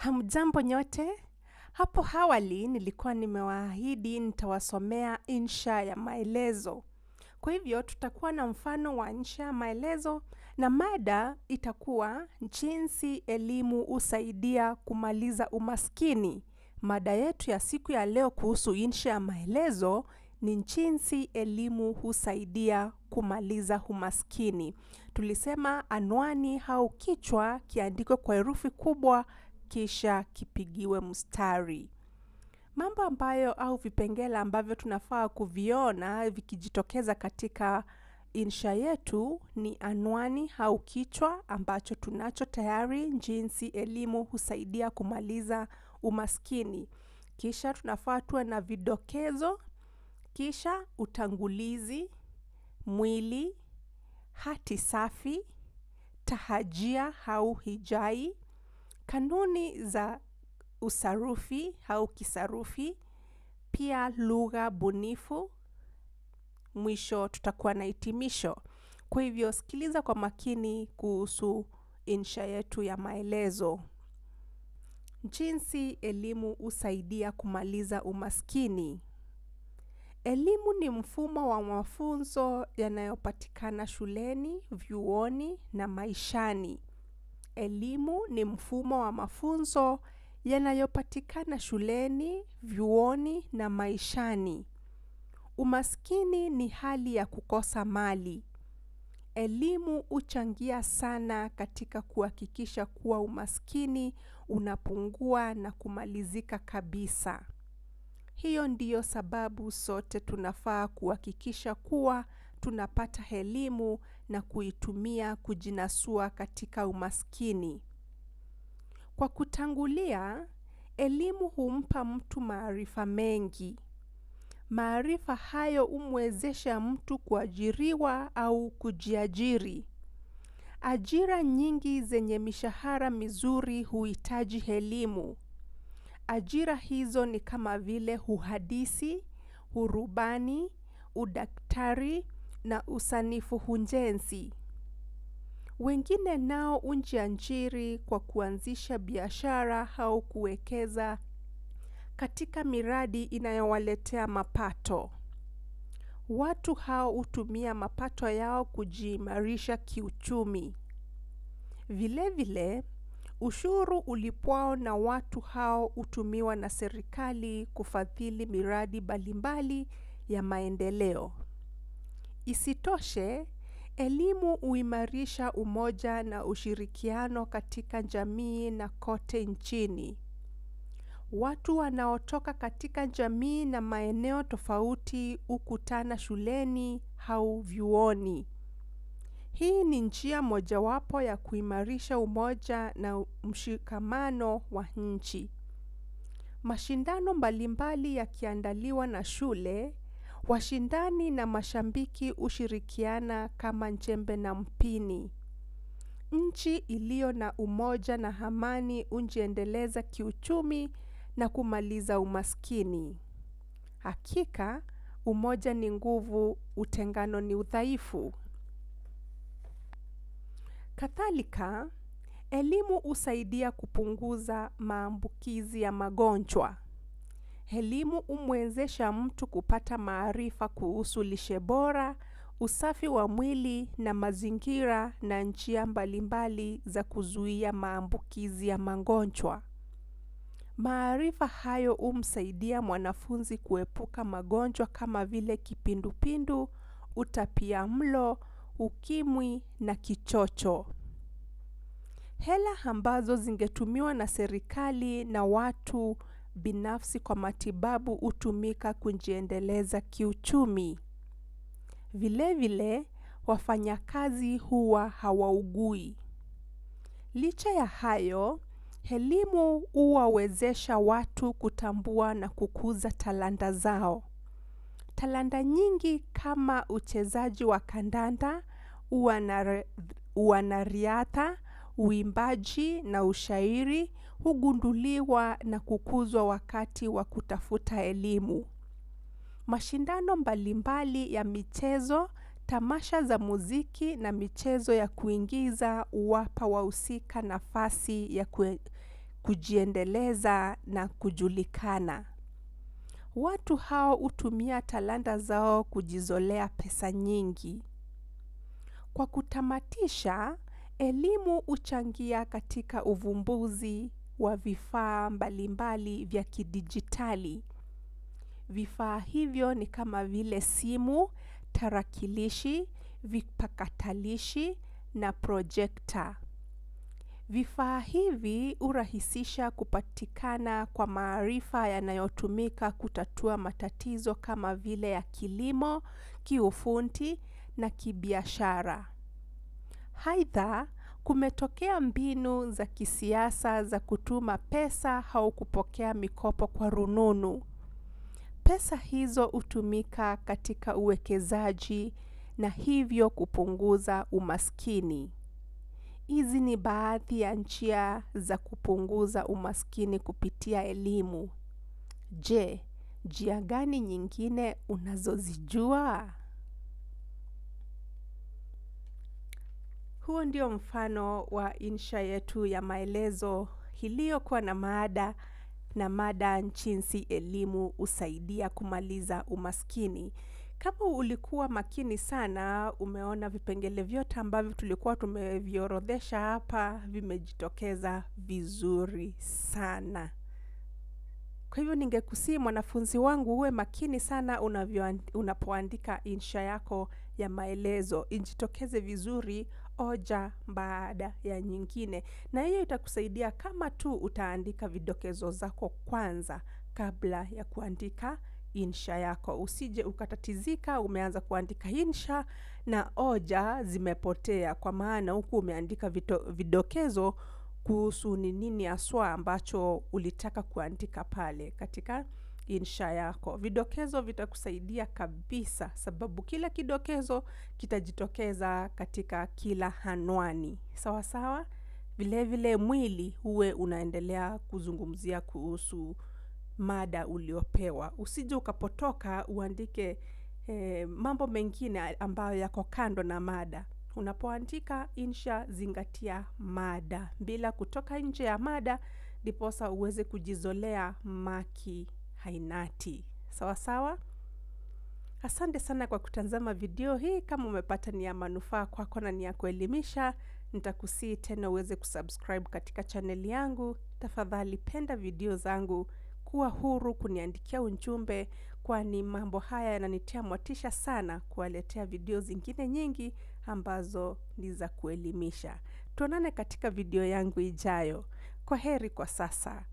Hamjambo nyote? Hapo awali nilikuwa nimewaahidi nitawasomea insha ya maelezo. Kwa hivyo tutakuwa na mfano wa insha ya maelezo na mada itakuwa jinsi elimu husaidia kumaliza umaskini. Mada yetu ya siku ya leo kuhusu insha ya maelezo ni jinsi elimu husaidia kumaliza umaskini. Tulisema anwani au kichwa kiandikwe kwa herufi kubwa kisha kipigiwe mstari. Mambo ambayo au vipengele ambavyo tunafaa kuviona vikijitokeza katika insha yetu ni anwani au kichwa ambacho tunacho tayari, jinsi elimu husaidia kumaliza umaskini. Kisha tunafaa tuwe na vidokezo, kisha utangulizi, mwili, hati safi, tahajia au hijai, kanuni za usarufi au kisarufi, pia lugha bunifu, mwisho tutakuwa na hitimisho. Kwa hivyo sikiliza kwa makini kuhusu insha yetu ya maelezo. Jinsi elimu husaidia kumaliza umaskini. Elimu ni mfumo wa mafunzo yanayopatikana shuleni, vyuoni na maishani. Elimu ni mfumo wa mafunzo yanayopatikana shuleni, vyuoni na maishani. Umaskini ni hali ya kukosa mali. Elimu huchangia sana katika kuhakikisha kuwa umaskini unapungua na kumalizika kabisa. Hiyo ndiyo sababu sote tunafaa kuhakikisha kuwa tunapata elimu na kuitumia kujinasua katika umaskini. Kwa kutangulia, elimu humpa mtu maarifa mengi. Maarifa hayo humwezesha mtu kuajiriwa au kujiajiri. Ajira nyingi zenye mishahara mizuri huhitaji elimu. Ajira hizo ni kama vile uhandisi, urubani, udaktari na usanifu ujenzi. Wengine nao hujiajiri kwa kuanzisha biashara au kuwekeza katika miradi inayowaletea mapato. Watu hao hutumia mapato yao kujiimarisha kiuchumi. Vile vile, ushuru ulipwao na watu hao hutumiwa na serikali kufadhili miradi mbalimbali ya maendeleo. Isitoshe, elimu huimarisha umoja na ushirikiano katika jamii na kote nchini. Watu wanaotoka katika jamii na maeneo tofauti hukutana shuleni au vyuoni. Hii ni njia mojawapo ya kuimarisha umoja na mshikamano wa nchi. Mashindano mbalimbali yakiandaliwa na shule, washindani na mashabiki hushirikiana kama jembe na mpini. Nchi iliyo na umoja na amani hujiendeleza kiuchumi na kumaliza umaskini. Hakika, umoja ni nguvu, utengano ni udhaifu. Kadhalika, elimu husaidia kupunguza maambukizi ya magonjwa. Elimu humwezesha mtu kupata maarifa kuhusu lishe bora, usafi wa mwili na mazingira na njia mbalimbali za kuzuia maambukizi ya magonjwa. Maarifa hayo humsaidia mwanafunzi kuepuka magonjwa kama vile kipindupindu, utapiamlo, ukimwi na kichocho. Hela ambazo zingetumiwa na serikali na watu binafsi kwa matibabu hutumika kujiendeleza kiuchumi. Vile vile, wafanyakazi huwa hawaugui. Licha ya hayo, elimu huwawezesha watu kutambua na kukuza talanta zao. Talanta nyingi kama uchezaji wa kandanda, uanariadha, uimbaji na ushairi hugunduliwa na kukuzwa wakati wa kutafuta elimu. Mashindano mbalimbali ya michezo, tamasha za muziki na michezo ya kuingiza huwapa wahusika nafasi ya kujiendeleza na kujulikana. Watu hao hutumia talanta zao kujizolea pesa nyingi. Kwa kutamatisha, elimu huchangia katika uvumbuzi wa vifaa mbalimbali vya kidijitali. Vifaa hivyo ni kama vile simu, tarakilishi, vipakatalishi na projekta. Vifaa hivi hurahisisha kupatikana kwa maarifa yanayotumika kutatua matatizo kama vile ya kilimo, kiufundi na kibiashara. Aidha, kumetokea mbinu za kisiasa za kutuma pesa au kupokea mikopo kwa rununu. Pesa hizo hutumika katika uwekezaji na hivyo kupunguza umaskini. Hizi ni baadhi ya njia za kupunguza umaskini kupitia elimu. Je, njia gani nyingine unazozijua? Huo ndio mfano wa insha yetu ya maelezo iliyokuwa na mada jinsi elimu husaidia kumaliza umaskini. Kama ulikuwa makini sana, umeona vipengele vyote ambavyo tulikuwa tumeviorodhesha hapa vimejitokeza vizuri sana. Kwa hivyo ningekusihi mwanafunzi wangu uwe makini sana unapoandika insha yako ya maelezo. Ijitokeze vizuri hoja baada ya nyingine. Na hiyo itakusaidia kama tu utaandika vidokezo zako kwanza kabla ya kuandika insha yako. Usije ukatatizika umeanza kuandika insha na hoja zimepotea, kwa maana huku umeandika vidokezo kuhusu ni nini haswa ambacho ulitaka kuandika pale katika insha yako. Vidokezo vitakusaidia kabisa, sababu kila kidokezo kitajitokeza katika kila anwani. Sawa sawa? Vile vile mwili uwe unaendelea kuzungumzia kuhusu mada uliopewa. Usije ukapotoka uandike mambo mengine ambayo yako kando na mada. Unapoandika insha, zingatia mada. Bila kutoka nje ya mada, ndiposa uweze kujizolea maki hainati. Sawa sawa? Asante sana kwa kutazama video hii. Kama umepata ni ya manufaa kwako na ni ya kuelimisha, nitakusihi tena uweze kusubscribe katika channel yangu. Tafadhali penda video zangu, kuwa huru kuniandikia ujumbe, kwani mambo haya yananitia motisha sana kuwaletea video zingine nyingi ambazo ni za kuelimisha. Tuonane katika video yangu ijayo. Kwaheri kwa sasa.